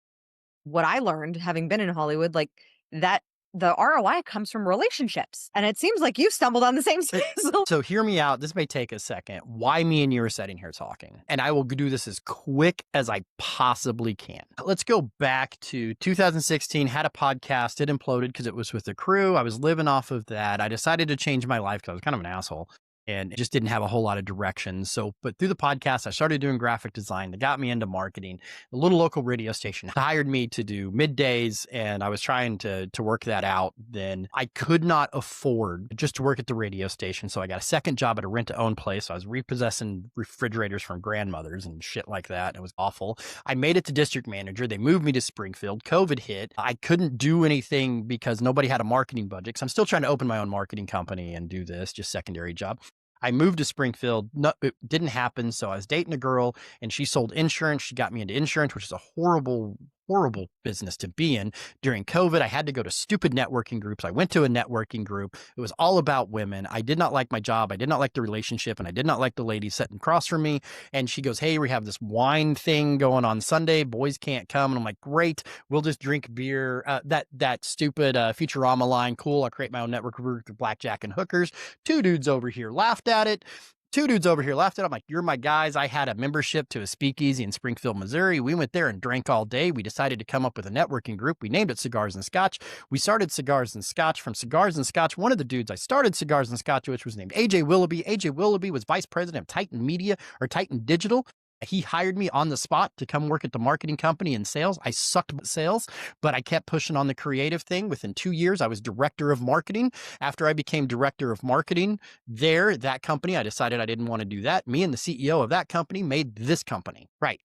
[SPEAKER 1] what I learned having been in Hollywood, like that the ROI comes from relationships. And it seems like you stumbled on the same so
[SPEAKER 2] So hear me out. This may take a second. Why me and you are sitting here talking? And I will do this as quick as I possibly can. Let's go back to 2016. Had a podcast. It imploded because it was with the crew. I was living off of that. I decided to change my life because I was kind of an asshole and just didn't have a whole lot of direction. So, but through the podcast, I started doing graphic design that got me into marketing. A little local radio station hired me to do middays, and I was trying to work that out. Then I could not afford just to work at the radio station, so I got a second job at a rent-to-own place. So I was repossessing refrigerators from grandmothers and shit like that. It was awful. I made it to district manager. They moved me to Springfield. COVID hit. I couldn't do anything because nobody had a marketing budget. So I'm still trying to open my own marketing company and do this, just secondary job. I moved to Springfield. No, it didn't happen. So I was dating a girl and she sold insurance. She got me into insurance, which is a horrible, horrible business to be in. During COVID, I had to go to stupid networking groups. I went to a networking group. It was all about women. I did not like my job. I did not like the relationship, and I did not like the lady sitting across from me. And she goes, hey, we have this wine thing going on Sunday. Boys can't come. And I'm like, great. We'll just drink beer. That stupid Futurama line. Cool. I'll create my own network group of blackjack and hookers. 2 dudes over here laughed at it. 2 dudes over here laughed at it. I'm like, you're my guys. I had a membership to a speakeasy in Springfield, Missouri. We went there and drank all day. We decided to come up with a networking group. We named it Cigars and Scotch. We started Cigars and Scotch. From Cigars and Scotch, one of the dudes I started Cigars and Scotch, which was named AJ Willoughby. AJ Willoughby was vice president of Titan Media or Titan Digital. He hired me on the spot to come work at the marketing company in sales. I sucked at sales, but I kept pushing on the creative thing. Within 2 years, I was director of marketing. After I became director of marketing that company, I decided I didn't want to do that. Me and the CEO of that company made this company. Right.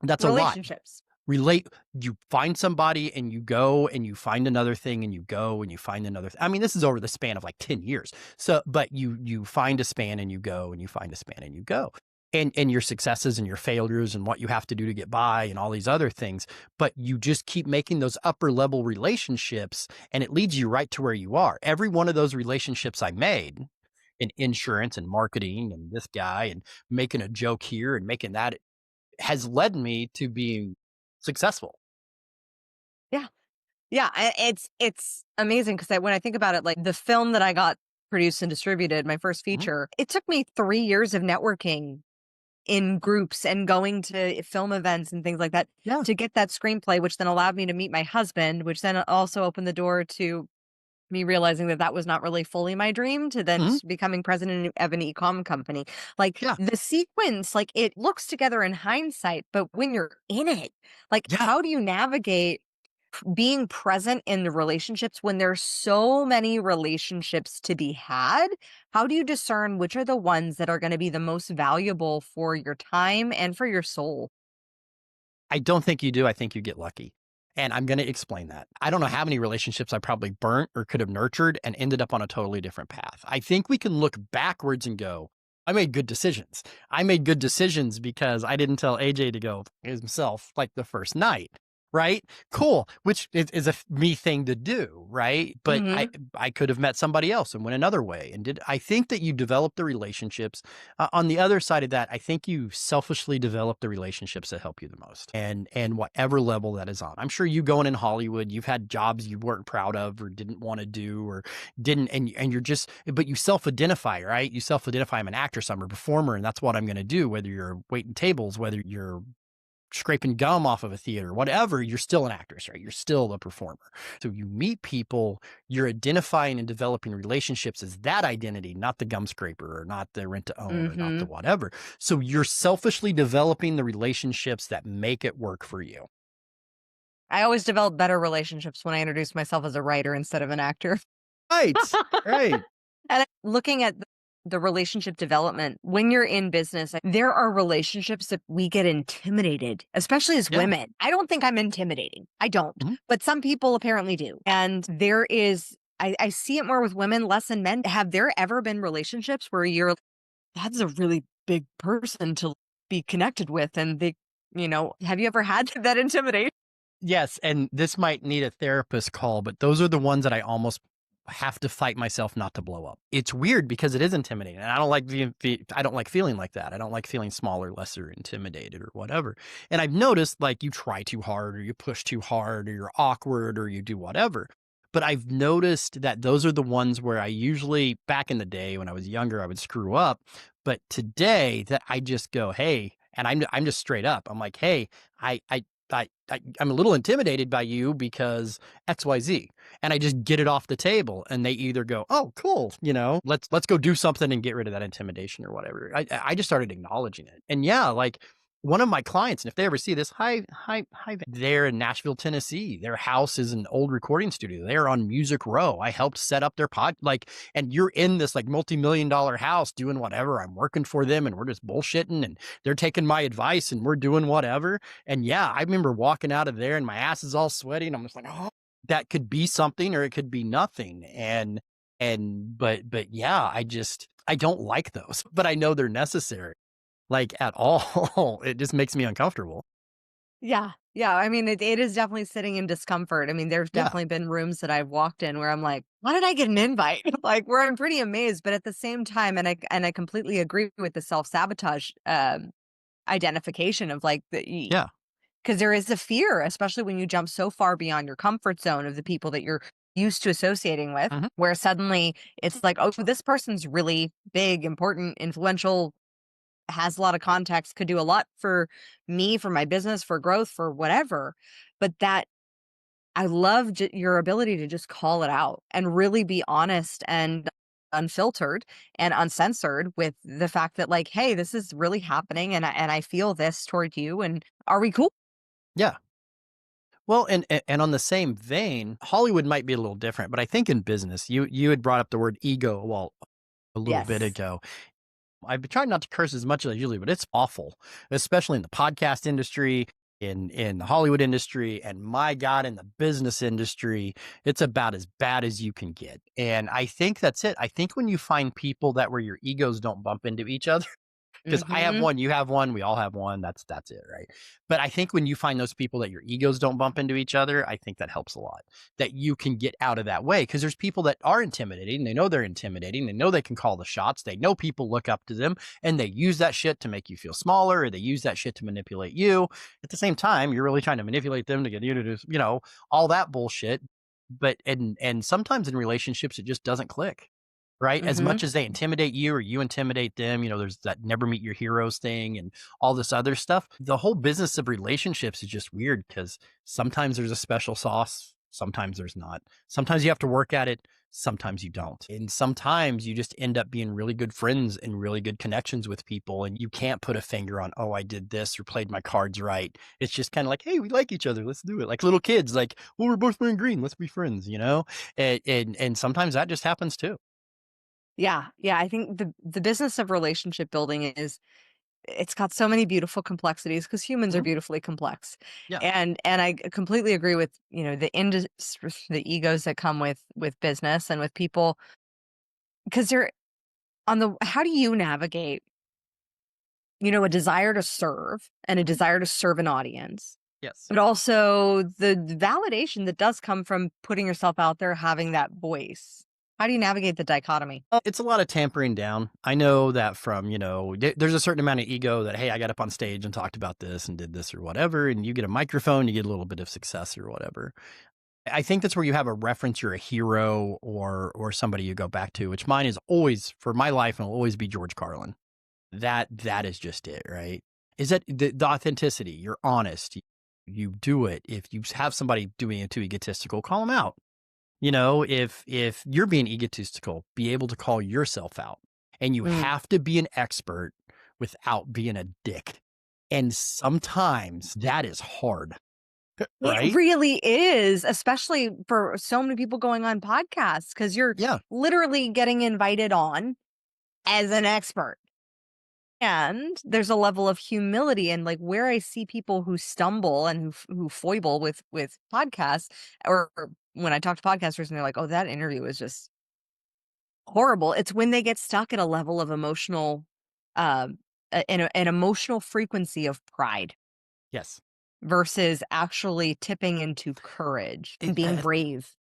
[SPEAKER 2] That's a lot.
[SPEAKER 1] relationships.
[SPEAKER 2] You find somebody and you go and you find another thing and you go and you find another I mean, this is over the span of like 10 years. So, but you find a span and you go and you find a span and you go. And your successes and your failures and what you have to do to get by and all these other things, but you just keep making those upper level relationships and it leads you right to where you are. Every one of those relationships I made in insurance and marketing and this guy and making a joke here and making that has led me to being successful.
[SPEAKER 1] Yeah. Yeah, it's amazing because when I think about it, like the film that I got produced and distributed, my first
[SPEAKER 2] Mhm.
[SPEAKER 1] feature, it took me 3 years of networking in groups and going to film events and things like that
[SPEAKER 2] Yeah.
[SPEAKER 1] to get that screenplay, which then allowed me to meet my husband, which then also opened the door to me realizing that that was not really fully my dream to then
[SPEAKER 2] Mhm.
[SPEAKER 1] becoming president of an e-com company. Like
[SPEAKER 2] Yeah.
[SPEAKER 1] the sequence, like it looks together in hindsight, but when you're in it, like
[SPEAKER 2] Yeah.
[SPEAKER 1] how do you navigate being present in the relationships when there's so many relationships to be had. How do you discern which are the ones that are going to be the most valuable for your time and for your soul?
[SPEAKER 2] I don't think you do. I think you get lucky. And I'm going to explain that. I don't know how many relationships I probably burnt or could have nurtured and ended up on a totally different path. I think we can look backwards and go, I made good decisions. I made good decisions because I didn't tell AJ to go himself like the first night. Right. Cool. Which is a me thing to do. Right. But
[SPEAKER 1] Hmm.
[SPEAKER 2] I could have met somebody else and went another way. And I think that you develop the relationships on the other side of that, I think you selfishly develop the relationships that help you the most, and whatever level that is on. I'm sure you going in Hollywood, you've had jobs you weren't proud of or didn't want to do or didn't, and you're just, but you self-identify, right? You self-identify, I'm an actress, I'm a performer, and that's what I'm going to do. Whether you're waiting tables, whether you're scraping gum off of a theater, whatever, you're still an actress, right? You're still a performer. So you meet people, you're identifying and developing relationships as that identity, not the gum scraper or not the rent to own or not the
[SPEAKER 1] Hmm.
[SPEAKER 2] whatever. So you're selfishly developing the relationships that make it work for you.
[SPEAKER 1] I always develop better relationships when I introduce myself as a writer instead of an actor.
[SPEAKER 2] Right. Right.
[SPEAKER 1] Looking at the relationship development, when you're in business, there are relationships that we get intimidated, especially as
[SPEAKER 2] Yeah.
[SPEAKER 1] women. I don't think I'm intimidating. I don't,
[SPEAKER 2] Mhm.
[SPEAKER 1] but some people apparently do. And I see it more with women, less than men. Have there ever been relationships where that's a really big person to be connected with? And have you ever had that intimidation?
[SPEAKER 2] Yes, and this might need a therapist call, but those are the ones that I almost have to fight myself not to blow up. It's weird because it is intimidating, and I don't like I don't like feeling like that. I don't like feeling smaller, lesser, intimidated, or whatever. And I've noticed like you try too hard, or you push too hard, or you're awkward, or you do whatever. But I've noticed that those are the ones where I usually, back in the day when I was younger, I would screw up. But today, that I just go, hey, and I'm just straight up. I'm like, hey, I I I'm a little intimidated by you because XYZ. And I just get it off the table and they either go, oh, cool, let's go do something and get rid of that intimidation or whatever. I just started acknowledging it. And yeah, like one of my clients, and if they ever see this, hi, they're in Nashville, Tennessee. Their house is an old recording studio. They're on Music Row. I helped set up their and you're in this like multi-million-dollar house doing whatever. I'm working for them and we're just bullshitting and they're taking my advice and we're doing whatever. And yeah, I remember walking out of there and my ass is all sweaty and I'm just like, oh, that could be something or it could be nothing. But yeah, I don't like those, but I know they're necessary, like at all. It just makes me uncomfortable.
[SPEAKER 1] Yeah. Yeah. I mean, it is definitely sitting in discomfort. I mean, there's
[SPEAKER 2] Yeah.
[SPEAKER 1] definitely been rooms that I've walked in where I'm like, why did I get an invite? Like, where I'm pretty amazed, but at the same time, and I completely agree with the self sabotage identification of like
[SPEAKER 2] Yeah.
[SPEAKER 1] because there is a fear, especially when you jump so far beyond your comfort zone of the people that you're used to associating with,
[SPEAKER 2] Mhm.
[SPEAKER 1] where suddenly it's like, oh, this person's really big, important, influential, has a lot of context, could do a lot for me, for my business, for growth, for whatever. But that I love your ability to just call it out and really be honest and unfiltered and uncensored with the fact that like, hey, this is really happening, and I feel this toward you, and are we cool?
[SPEAKER 2] Yeah. Well, and on the same vein, Hollywood might be a little different, but I think in business, you had brought up the word ego, well, a little bit
[SPEAKER 1] Yes.
[SPEAKER 2] ago. I've been trying not to curse as much as I usually, but it's awful, especially in the podcast industry, in the Hollywood industry, and my God, in the business industry, it's about as bad as you can get. And I think that's it. I think when you find people that where your egos don't bump into each other, because I have
[SPEAKER 1] Mhm.
[SPEAKER 2] one, you have one, we all have one. That's it, right? But I think when you find those people that your egos don't bump into each other, I think that helps a lot. That you can get out of that way because there's people that are intimidating. They know they're intimidating. They know they can call the shots. They know people look up to them, and they use that shit to make you feel smaller, or they use that shit to manipulate you. At the same time, you're really trying to manipulate them to get you to do, all that bullshit. But and sometimes in relationships, it just doesn't click, right? As
[SPEAKER 1] Mhm.
[SPEAKER 2] much as they intimidate you or you intimidate them, there's that never meet your heroes thing and all this other stuff. The whole business of relationships is just weird because sometimes there's a special sauce. Sometimes there's not. Sometimes you have to work at it. Sometimes you don't. And sometimes you just end up being really good friends and really good connections with people. And you can't put a finger on, oh, I did this or played my cards right. It's just kind of like, hey, we like each other. Let's do it. Like little kids, like, well, we're both wearing green. Let's be friends, you know? And sometimes that just happens too.
[SPEAKER 1] Yeah, yeah, I think the business of relationship building is it's got so many beautiful complexities because humans are
[SPEAKER 2] Mhm.
[SPEAKER 1] beautifully complex.
[SPEAKER 2] Yeah.
[SPEAKER 1] And I completely agree with, the egos that come with business and with people because they're on the how do you navigate, a desire to serve and a desire to serve an audience,
[SPEAKER 2] Yes.
[SPEAKER 1] but also the validation that does come from putting yourself out there, having that voice. How do you navigate the dichotomy?
[SPEAKER 2] It's a lot of tampering down. I know that from, there's a certain amount of ego that, hey, I got up on stage and talked about this and did this or whatever. And you get a microphone, you get a little bit of success or whatever. I think that's where you have a reference, you're a hero or somebody you go back to, which mine is always for my life and will always be George Carlin. That is just it, right? Is that the authenticity, you're honest, you do it. If you have somebody doing it too egotistical, call them out. If you're being egotistical, be able to call yourself out. And you
[SPEAKER 1] Mm.
[SPEAKER 2] have to be an expert without being a dick. And sometimes that is hard,
[SPEAKER 1] It
[SPEAKER 2] right?
[SPEAKER 1] really is, especially for so many people going on podcasts because you're
[SPEAKER 2] Yeah.
[SPEAKER 1] literally getting invited on as an expert. And there's a level of humility and like where I see people who stumble and who foible with podcasts or when I talk to podcasters and they're like, "Oh, that interview was just horrible." It's when they get stuck at a level of emotional an emotional frequency of pride
[SPEAKER 2] Yes.
[SPEAKER 1] versus actually tipping into courage and
[SPEAKER 2] And
[SPEAKER 1] being
[SPEAKER 2] I
[SPEAKER 1] brave.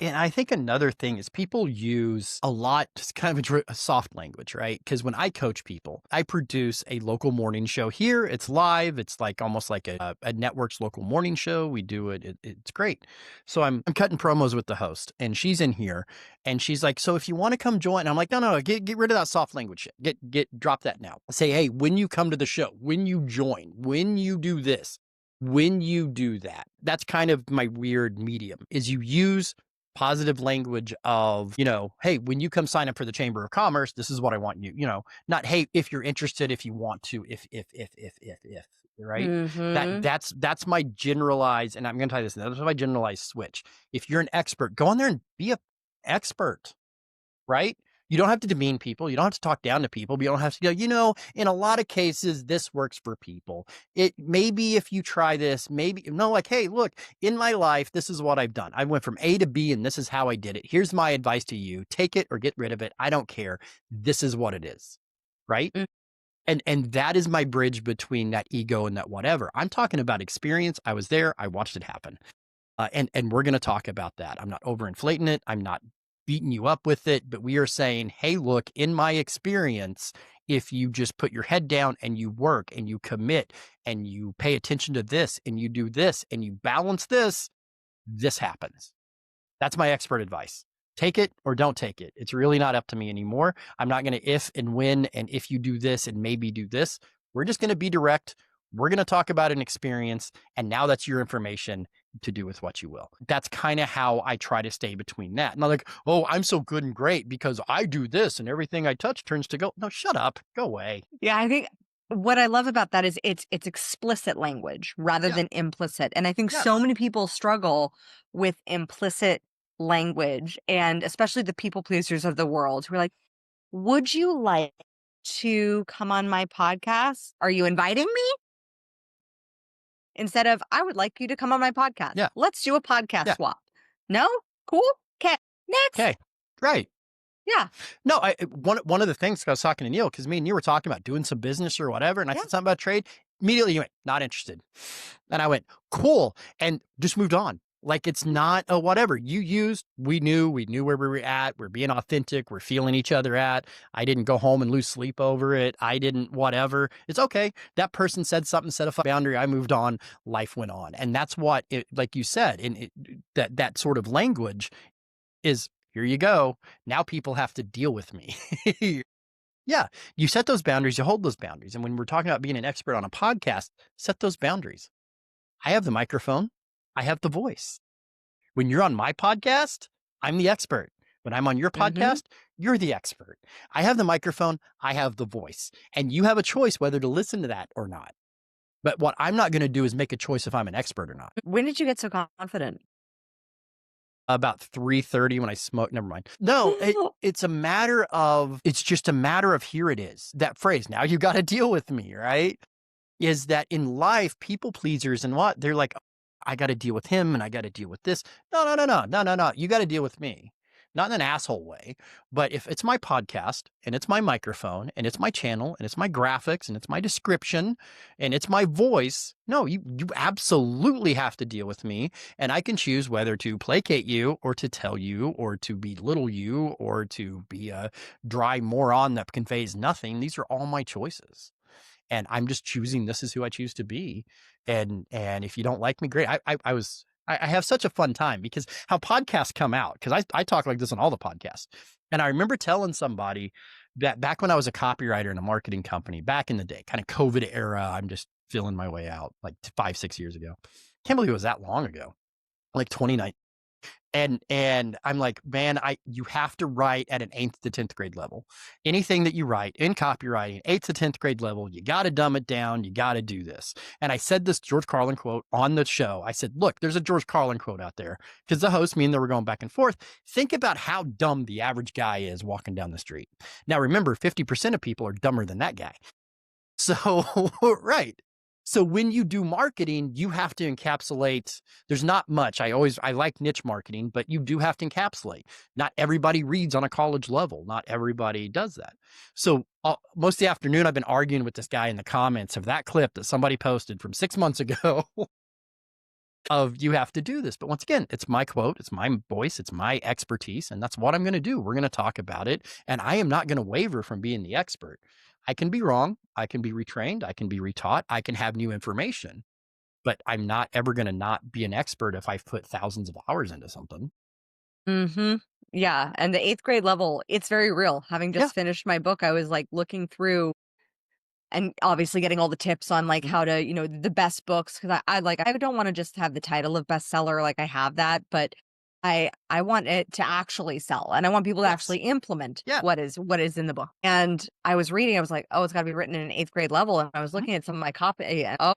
[SPEAKER 2] And I think another thing is people use a lot, just kind of a soft language, right? Because when I coach people, I produce a local morning show here. It's live. It's like almost like a network's local morning show. We do it. It's great. So I'm cutting promos with the host, and she's in here, and she's like, "So if you want to come join," and I'm like, "No, get rid of that soft language shit. Drop that now. Say, hey, when you come to the show, when you join, when you do this." When you do that, that's kind of my weird medium is you use positive language of, hey, when you come sign up for the Chamber of Commerce, this is what I want you, not, hey, if you're interested, if you want to, if, right?
[SPEAKER 1] Mhm.
[SPEAKER 2] That's my generalized, and I'm going to tell you this, that's my generalized switch. If you're an expert, go in there and be a expert, right? You don't have to demean people. You don't have to talk down to people. But you don't have to go, in a lot of cases, this works for people. It maybe if you try this, maybe no, like, hey, look, in my life, this is what I've done. I went from A to B and this is how I did it. Here's my advice to you. Take it or get rid of it. I don't care. This is what it is. Right.
[SPEAKER 1] Mm.
[SPEAKER 2] And that is my bridge between that ego and that whatever. I'm talking about experience. I was there. I watched it happen. And we're going to talk about that. I'm not overinflating it. I'm not beating you up with it, but we are saying, hey, look, in my experience, if you just put your head down and you work and you commit and you pay attention to this and you do this and you balance this, this happens. That's my expert advice. Take it or don't take it. It's really not up to me anymore. I'm not going to if and when and if you do this and maybe do this. We're just going to be direct. We're going to talk about an experience. And now that's your information to do with what you will. That's kind of how I try to stay between that. Not like, oh, I'm so good and great because I do this and everything I touch turns to gold. No, shut up. Go away.
[SPEAKER 1] Yeah, I think what I love about that is it's explicit language rather
[SPEAKER 2] Yeah.
[SPEAKER 1] than implicit. And I think so
[SPEAKER 2] Yes.
[SPEAKER 1] many people struggle with implicit language and especially the people pleasers of the world who are like, "Would you like to come on my podcast? Are you inviting me?" Instead of, "I would like you to come on my podcast.
[SPEAKER 2] Yeah.
[SPEAKER 1] Let's do a podcast
[SPEAKER 2] Yeah.
[SPEAKER 1] swap." No? Cool? Okay. Next.
[SPEAKER 2] Okay. Right.
[SPEAKER 1] Yeah.
[SPEAKER 2] No, one of the things I was talking to Neil because me and you were talking about doing some business or whatever, and I
[SPEAKER 1] Yeah.
[SPEAKER 2] said something about trade. Immediately, you went not interested, and I went cool, and just moved on. Like it's not a whatever you used. We knew where we were at. We're being authentic. We're feeling each other at. I didn't go home and lose sleep over it. I didn't whatever. It's okay. That person said something, set a boundary. I moved on. Life went on, and that's what it. Like you said, that sort of language is here you go. Now people have to deal with me. Yeah. You set those boundaries, you hold those boundaries. And when we're talking about being an expert on a podcast, set those boundaries. I have the microphone, I have the voice. When you're on my podcast, I'm the expert. When I'm on your
[SPEAKER 1] Mhm.
[SPEAKER 2] podcast, you're the expert. I have the microphone, I have the voice, and you have a choice whether to listen to that or not. But what I'm not going to do is make a choice if I'm an expert or not.
[SPEAKER 1] When did you get so confident?
[SPEAKER 2] About 3:30 when I smoke. Never mind. No, it's just a matter of here it is. That phrase, now you got to deal with me, right? Is that in life, people pleasers and what? They're like, I got to deal with him and I got to deal with this. No, no, no, no, no, no, no. You got to deal with me. Not in an asshole way, but if it's my podcast and it's my microphone and it's my channel and it's my graphics and it's my description and it's my voice, no, you absolutely have to deal with me. And I can choose whether to placate you or to tell you or to belittle you or to be a dry moron that conveys nothing. These are all my choices, and I'm just choosing this is who I choose to be. And if you don't like me, great. I have such a fun time because how podcasts come out, because I talk like this on all the podcasts. And I remember telling somebody that back when I was a copywriter in a marketing company back in the day, kind of COVID era, I'm just feeling my way out like 5, 6 years ago. Can't believe it was that long ago, like 2019. And I'm like, man, you have to write at an 8th to 10th grade level. Anything that you write in copywriting, 8th to 10th grade level, you got to dumb it down. You got to do this. And I said this George Carlin quote on the show. I said, look, there's a George Carlin quote out there, because the host, me and they were going back and forth. Think about how dumb the average guy is walking down the street. Now, remember, 50% of people are dumber than that guy. So, right. So when you do marketing, you have to encapsulate. There's not much. I like niche marketing, but you do have to encapsulate. Not everybody reads on a college level. Not everybody does that. So most of the afternoon, I've been arguing with this guy in the comments of that clip that somebody posted from 6 months ago of you have to do this. But once again, it's my quote, it's my voice, it's my expertise, and that's what I'm going to do. We're going to talk about it, and I am not going to waver from being the expert. I can be wrong, I can be retrained, I can be retaught, I can have new information, but I'm not ever going to not be an expert if I've put thousands of hours into something.
[SPEAKER 1] Mhm. Yeah, and the 8th grade level, it's very real. Having
[SPEAKER 2] Yeah.
[SPEAKER 1] just finished my book, I was, like, looking through and obviously getting all the tips on, like,
[SPEAKER 2] Mhm.
[SPEAKER 1] how to, the best books, 'cause I don't wanna just have the title of bestseller, like, I have that, but I want it to actually sell, and I want people to
[SPEAKER 2] Yes.
[SPEAKER 1] actually implement
[SPEAKER 2] Yeah.
[SPEAKER 1] what is in the book, and I was reading, I was like, "Oh, it's gotta be written in an 8th grade level," and I was
[SPEAKER 2] Mhm.
[SPEAKER 1] looking at some of my copy, and oh,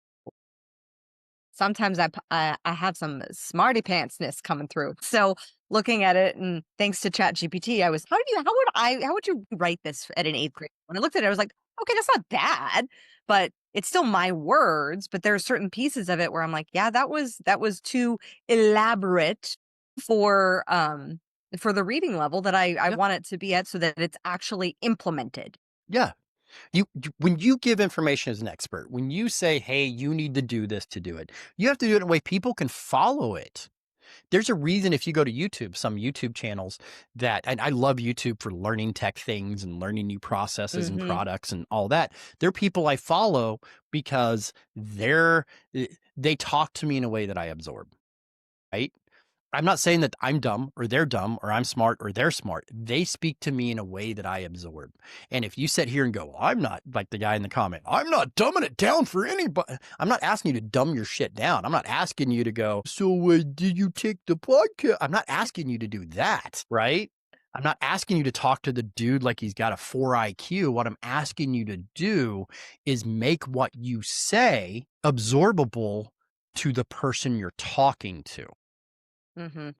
[SPEAKER 1] sometimes I have some smarty pantsness coming through. So, looking at it and thanks to ChatGPT, I was, how would you write this at an 8th grade? When I looked at it, I was like, "Okay, that's not bad," but it's still my words, but there are certain pieces of it where I'm like, "Yeah, that was too elaborate for, for the reading level that I
[SPEAKER 2] Yeah.
[SPEAKER 1] want it to be at so that it's actually implemented."
[SPEAKER 2] Yeah. When you give information as an expert, when you say, hey, you need to do this to do it, you have to do it in a way people can follow it. There's a reason if you go to YouTube, some YouTube channels that, and I love YouTube for learning tech things and learning new processes and
[SPEAKER 1] Mhm.
[SPEAKER 2] products and all that. They're people I follow because they talk to me in a way that I absorb, right? I'm not saying that I'm dumb or they're dumb or I'm smart or they're smart. They speak to me in a way that I absorb. And if you sit here and go, well, I'm not like the guy in the comment, I'm not dumbing it down for anybody. I'm not asking you to dumb your shit down. I'm not asking you to go, so did you take the podcast? I'm not asking you to do that, right? I'm not asking you to talk to the dude like he's got a 4 IQ. What I'm asking you to do is make what you say absorbable to the person you're talking to.
[SPEAKER 1] Mhm.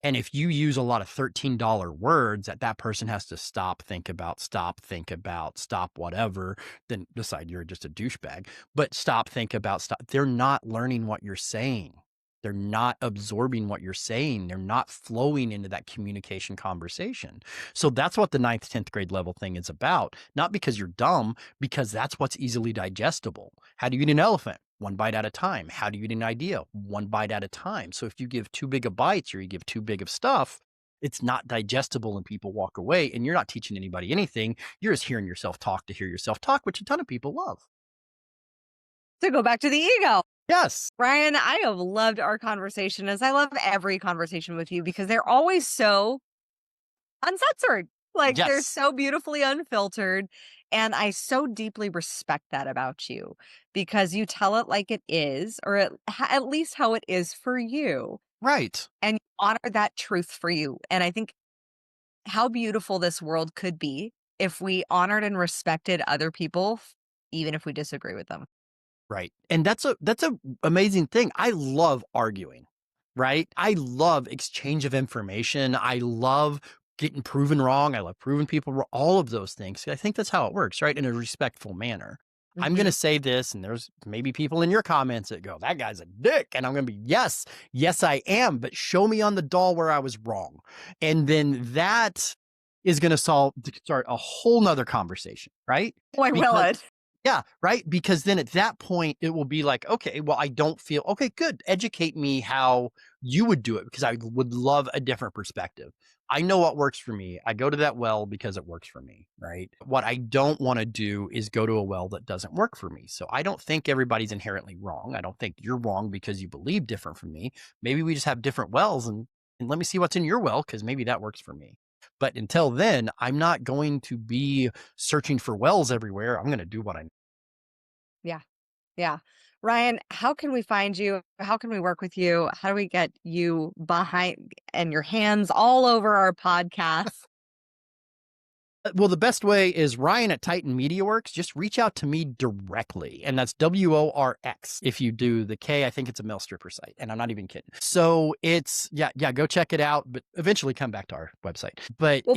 [SPEAKER 2] And if you use a lot of $13 words that person has to stop, think about, stop whatever, then decide you're just a douchebag. But stop, think about, stop. They're not learning what you're saying. They're not absorbing what you're saying. They're not flowing into that communication conversation. So that's what the 9th, 10th grade level thing is about. Not because you're dumb, because that's what's easily digestible. How do you eat an elephant? One bite at a time. How do you eat an idea? One bite at a time. So if you give too big of bites or you give too big of stuff, it's not digestible and people walk away and you're not teaching anybody anything. You're just hearing yourself talk to hear yourself talk, which a ton of people love.
[SPEAKER 1] To go back to the ego.
[SPEAKER 2] Yes.
[SPEAKER 1] Brian, I have loved our conversation as I love every conversation with you because they're always so uncensored. Like they're
[SPEAKER 2] Yes.
[SPEAKER 1] so beautifully unfiltered. And I so deeply respect that about you because you tell it like it is, or at least how it is for you.
[SPEAKER 2] Right.
[SPEAKER 1] and honor that truth for you. And I think how beautiful this world could be if we honored and respected other people, even if we disagree with them.
[SPEAKER 2] Right. And that's a amazing thing. I love arguing, right? I love exchange of information. I love getting proven wrong. I love proving people wrong, all of those things. I think that's how it works, right? In a respectful manner. I'm going to
[SPEAKER 1] Mhm.
[SPEAKER 2] say this, and there's maybe people in your comments that go, that guy's a dick. And I'm going to be, yes, yes, I am. But show me on the doll where I was wrong. And then that is going to start a whole nother conversation, right?
[SPEAKER 1] Boy, will
[SPEAKER 2] Because
[SPEAKER 1] it.
[SPEAKER 2] yeah, right? Because then at that point, it will be like, okay, well, I don't feel okay, good. Educate me how you would do it because I would love a different perspective. I know what works for me. I go to that well because it works for me, right? What I don't want to do is go to a well that doesn't work for me. So I don't think everybody's inherently wrong. I don't think you're wrong because you believe different from me. Maybe we just have different wells and let me see what's in your well because maybe that works for me. But until then, I'm not going to be searching for wells everywhere. I'm going to do what I.
[SPEAKER 1] Yeah. Yeah. Ryan, how can we find you? How can we work with you? How do we get you behind and your hands all over our podcast?
[SPEAKER 2] Well, the best way is Ryan at Titan Media Works. Just reach out to me directly. And that's WORX. If you do the K, I think it's a mail stripper site. And I'm not even kidding. So it's, yeah, go check it out, but eventually come back to our website. But
[SPEAKER 1] Well,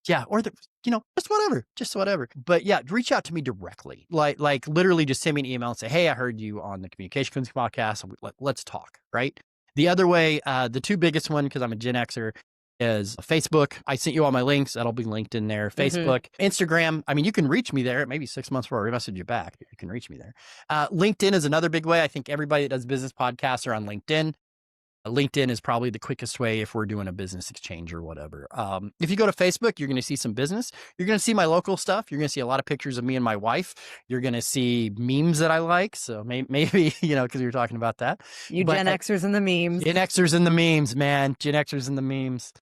[SPEAKER 2] yeah, or just whatever. But yeah, reach out to me directly. Like literally just send me an email and say, hey, I heard you on the Communication Queens podcast. Let's talk, right? The other way, the two biggest one, because I'm a Gen Xer, is Facebook. I sent you all my links. That'll be linked in there.
[SPEAKER 1] mhm.
[SPEAKER 2] Facebook, Instagram. I mean, you can reach me there. Maybe 6 months before I message you back. You can reach me there. LinkedIn is another big way. I think everybody that does business podcasts are on LinkedIn. LinkedIn is probably the quickest way if we're doing a business exchange or whatever. If you go to Facebook, you're going to see some business. You're going to see my local stuff. You're going to see a lot of pictures of me and my wife. You're going to see memes that I like. So maybe, because you're talking about that.
[SPEAKER 1] You
[SPEAKER 2] But
[SPEAKER 1] Gen Xers and the memes.
[SPEAKER 2] Gen Xers and the memes, man. Gen Xers and the memes.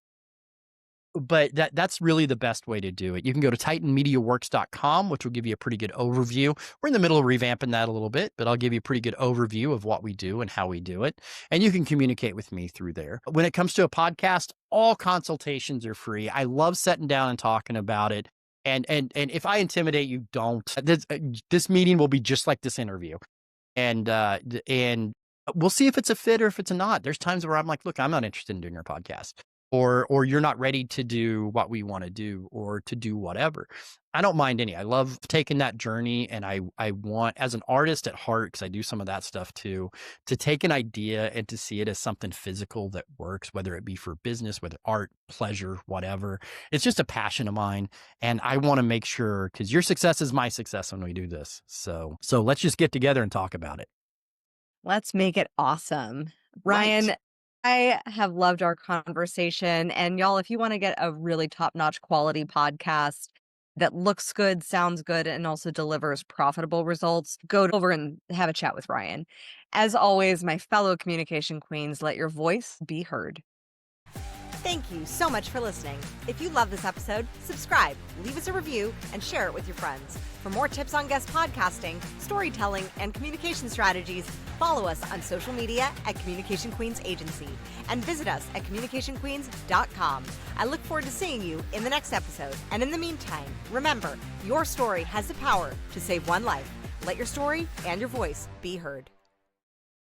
[SPEAKER 2] But that's really the best way to do it. You can go to titanmediaworks.com, which will give you a pretty good overview. We're in the middle of revamping that a little bit, but I'll give you a pretty good overview of what we do and how we do it. And you can communicate with me through there. When it comes to a podcast, all consultations are free. I love sitting down and talking about it. And if I intimidate you, don't. This meeting will be just like this interview. And we'll see if it's a fit or if it's a not. There's times where I'm like, look, I'm not interested in doing your podcast. Or you're not ready to do what we want to do or to do whatever. I don't mind any. I love taking that journey. And I want, as an artist at heart, because I do some of that stuff too, to take an idea and to see it as something physical that works, whether it be for business, whether art, pleasure, whatever. It's just a passion of mine. And I want to make sure, because your success is my success when we do this. So let's just get together and talk about it.
[SPEAKER 1] Let's make it awesome.
[SPEAKER 2] Right.
[SPEAKER 1] Ryan, I have loved our conversation. And y'all, if you want to get a really top notch quality podcast that looks good, sounds good, and also delivers profitable results, go over and have a chat with Ryan. As always, my fellow communication queens, let your voice be heard.
[SPEAKER 3] Thank you so much for listening. If you love this episode, subscribe, leave us a review, and share it with your friends. For more tips on guest podcasting, storytelling, and communication strategies, follow us on social media at Communication Queens Agency and visit us at communicationqueens.com. I look forward to seeing you in the next episode. And in the meantime, remember, your story has the power to save one life. Let your story and your voice be heard.